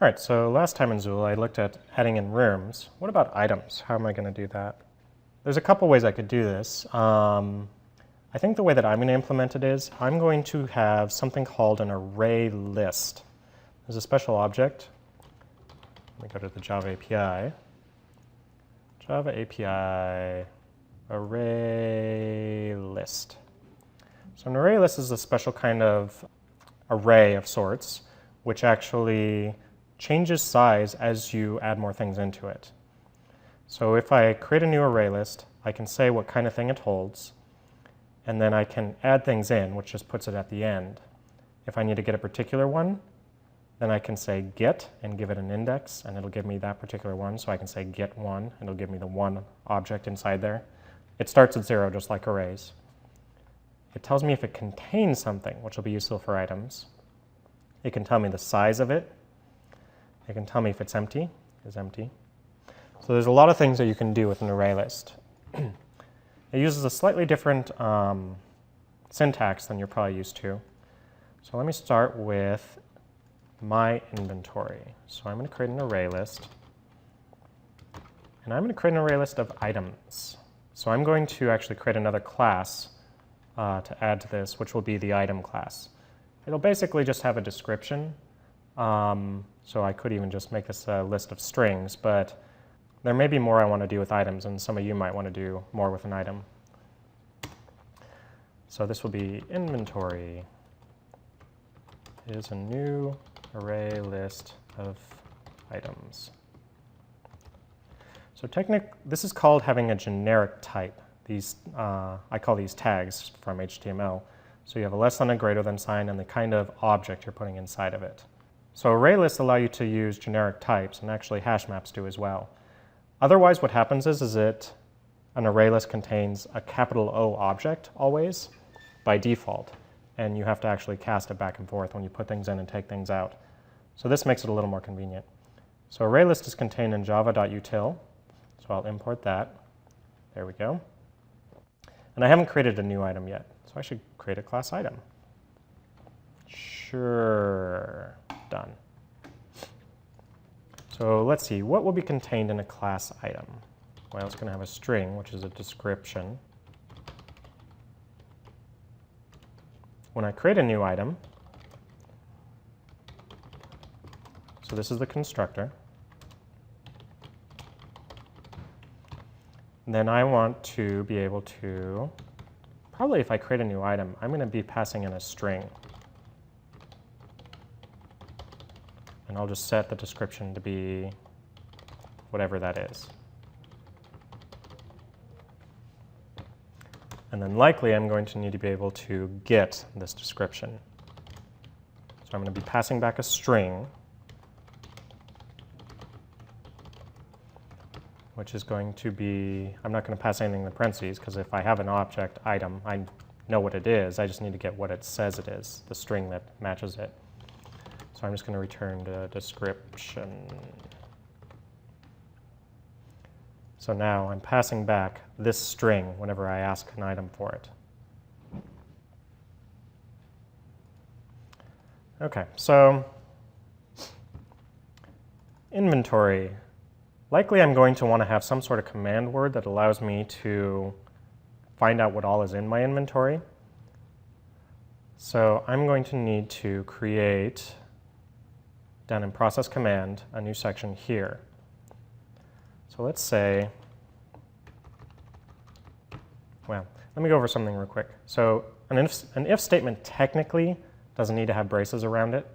All right, so last time in Zuul, I looked at adding in rooms. What about items? How am I going to do that? There's a couple ways I could do this. I think the way that I'm going to implement it is I'm going to have something called an array list. There's a special object. Let me go to the Java API. Java API array list. So an array list is a special kind of array of sorts, which actually changes size as you add more things into it. So if I create a new array list, I can say what kind of thing it holds, and then I can add things in, which just puts it at the end. If I need to get a particular one, then I can say get and give it an index, and it'll give me that particular one. So I can say get one, and it'll give me the one object inside there. It starts at 0, just like arrays. It tells me if it contains something, which will be useful for items. It can tell me the size of it. It can tell me if it's empty, is empty. So there's a lot of things that you can do with an array list. It uses a slightly different syntax than you're probably used to. So let me start with my inventory. So I'm going to create an array list. And I'm going to create an array list of items. So I'm going to actually create another class to add to this, which will be the item class. It'll basically just have a description. So I could even just make this a list of strings, but there may be more I want to do with items, and some of you might want to do more with an item. So this will be inventory is a new array list of items. So this is called having a generic type. These, I call these tags from HTML. So you have a less than and greater than sign and the kind of object you're putting inside of it. So array lists allow you to use generic types, and actually hash maps do as well. Otherwise, what happens is an array list contains a capital O object always by default, and you have to actually cast it back and forth when you put things in and take things out. So this makes it a little more convenient. So array list is contained in java.util, so I'll import that. There we go. And I haven't created a new item yet, so I should create a class item. Sure, done. So let's see, what will be contained in a class item? Well, it's going to have a string, which is a description. When I create a new item, so this is the constructor, then I want to be able to, probably if I create a new item, I'm going to be passing in a string. And I'll just set the description to be whatever that is. And then likely I'm going to need to be able to get this description. So I'm going to be passing back a string, which is going to be, I'm not going to pass anything in the parentheses, because if I have an object item, I know what it is. I just need to get what it says it is, the string that matches it. So I'm just going to return the description. So now I'm passing back this string whenever I ask an item for it. Okay, so inventory. Likely I'm going to want to have some sort of command word that allows me to find out what all is in my inventory. So I'm going to need to create, down in process command, a new section here. So let's say, well, let me go over something real quick. So an if statement technically doesn't need to have braces around it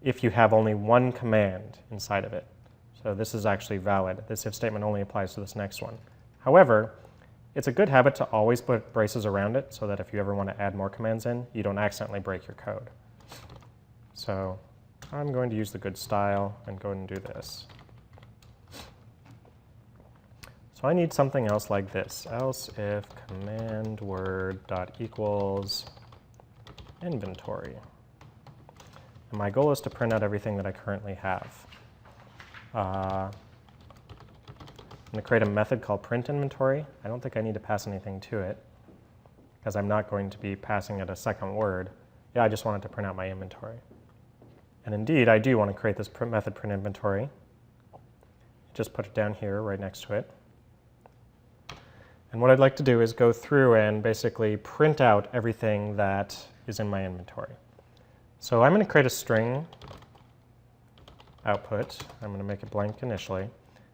if you have only one command inside of it. So this is actually valid. This if statement only applies to this next one. However, it's a good habit to always put braces around it so that if you ever want to add more commands in, you don't accidentally break your code. So I'm going to use the good style and go ahead and do this. So I need something else like this, else if command word dot equals inventory. And my goal is to print out everything that I currently have. I'm going to create a method called print inventory. I don't think I need to pass anything to it because I'm not going to be passing it a second word. Yeah, I just wanted to print out my inventory. And indeed, I do want to create this method print inventory. Just put it down here right next to it. And what I'd like to do is go through and basically print out everything that is in my inventory. So I'm going to create a string output. I'm going to make it blank initially.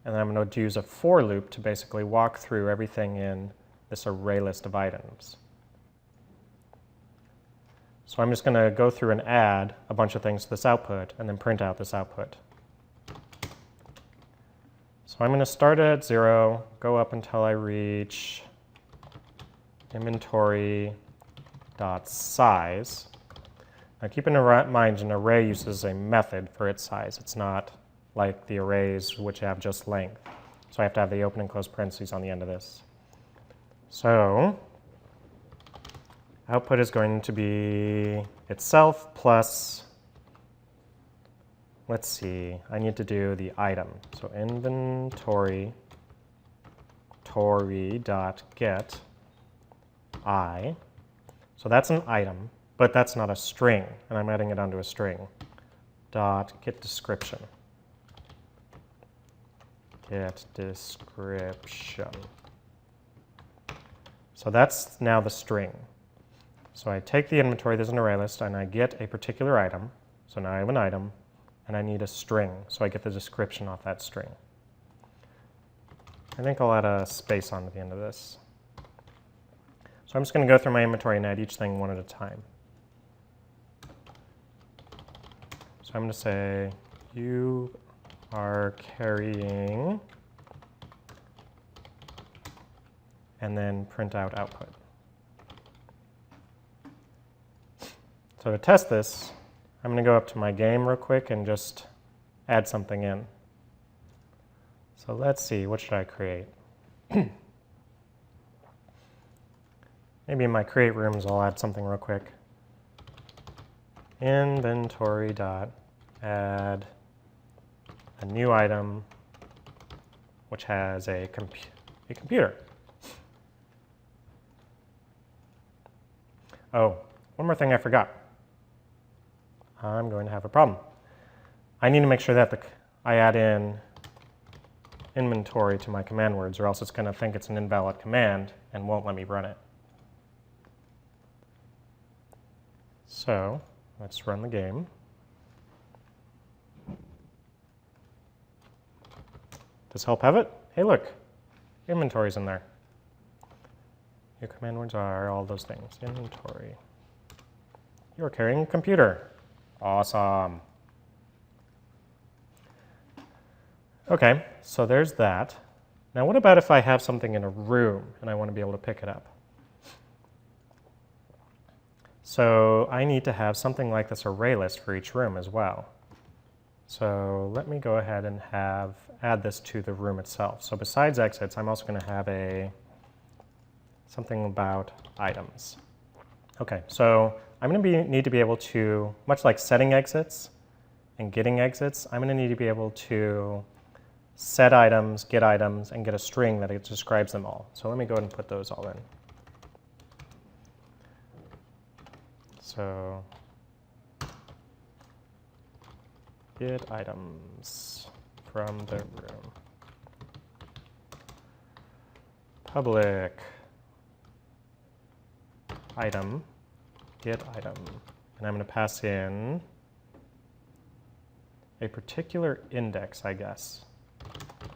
And then I'm going to use a for loop to basically walk through everything in this array list of items. So I'm just going to go through and add a bunch of things to this output and then print out this output. So I'm going to start at 0, go up until I reach inventory.size. Now keep in mind an array uses a method for its size. It's not like the arrays which have just length. So I have to have the open and close parentheses on the end of this. So output is going to be itself plus, let's see, I need to do the item. So inventory.get I. So that's an item, but that's not a string, and I'm adding it onto a string. Dot get description. Get description. So that's now the string. So I take the inventory, there's an array list, and I get a particular item. So now I have an item, and I need a string, so I get the description off that string. I think I'll add a space on at the end of this. So I'm just going to go through my inventory and add each thing one at a time. So I'm going to say, you are carrying, and then print out output. So to test this, I'm going to go up to my game real quick and just add something in. So let's see, what should I create? Maybe in my create rooms, I'll add something real quick. Inventory.add a new item which has a computer. Oh, one more thing I forgot. I'm going to have a problem. I need to make sure that I add in inventory to my command words, or else it's going to think it's an invalid command and won't let me run it. So let's run the game. Does help have it? Hey, look, inventory's in there. Your command words are all those things. Inventory. You are carrying a computer. Awesome. Okay, so there's that. Now what about if I have something in a room and I want to be able to pick it up? So I need to have something like this array list for each room as well. So let me go ahead and add this to the room itself. So besides exits, I'm also going to have something about items. Okay, so I'm going to need to be able to, much like setting exits and getting exits, I'm going to need to be able to set items, and get a string that describes them all. So let me go ahead and put those all in. So get items from the room. Public item, get item. And I'm going to pass in a particular index, I guess,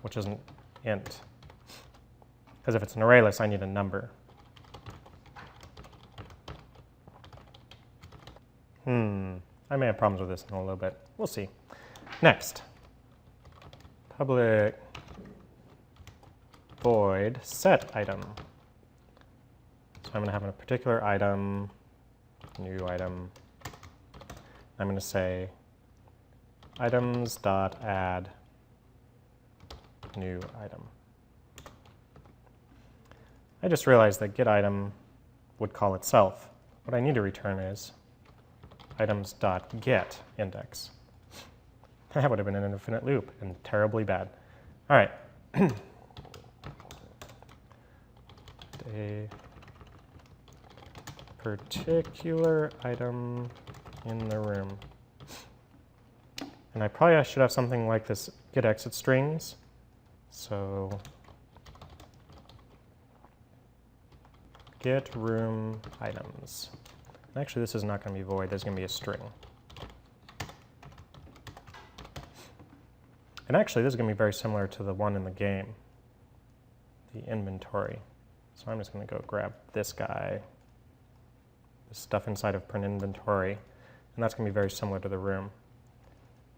which is an int. Because if it's an array list, I need a number. I may have problems with this in a little bit. We'll see. Next, public void set item. So I'm going to have a particular item, new item. I'm going to say items.add new item. I just realized that getItem would call itself. What I need to return is items.get index. That would have been an infinite loop and terribly bad. All right. A particular item in the room. And I probably should have something like this get exit strings. So get room items. And actually, this is not going to be void. There's going to be a string. And actually, this is going to be very similar to the one in the game, the inventory. So I'm just going to go grab this guy, the stuff inside of print inventory, and that's going to be very similar to the room,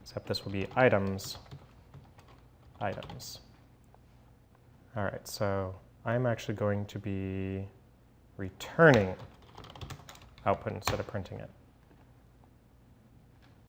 except this will be items, items. All right, so I'm actually going to be returning output instead of printing it.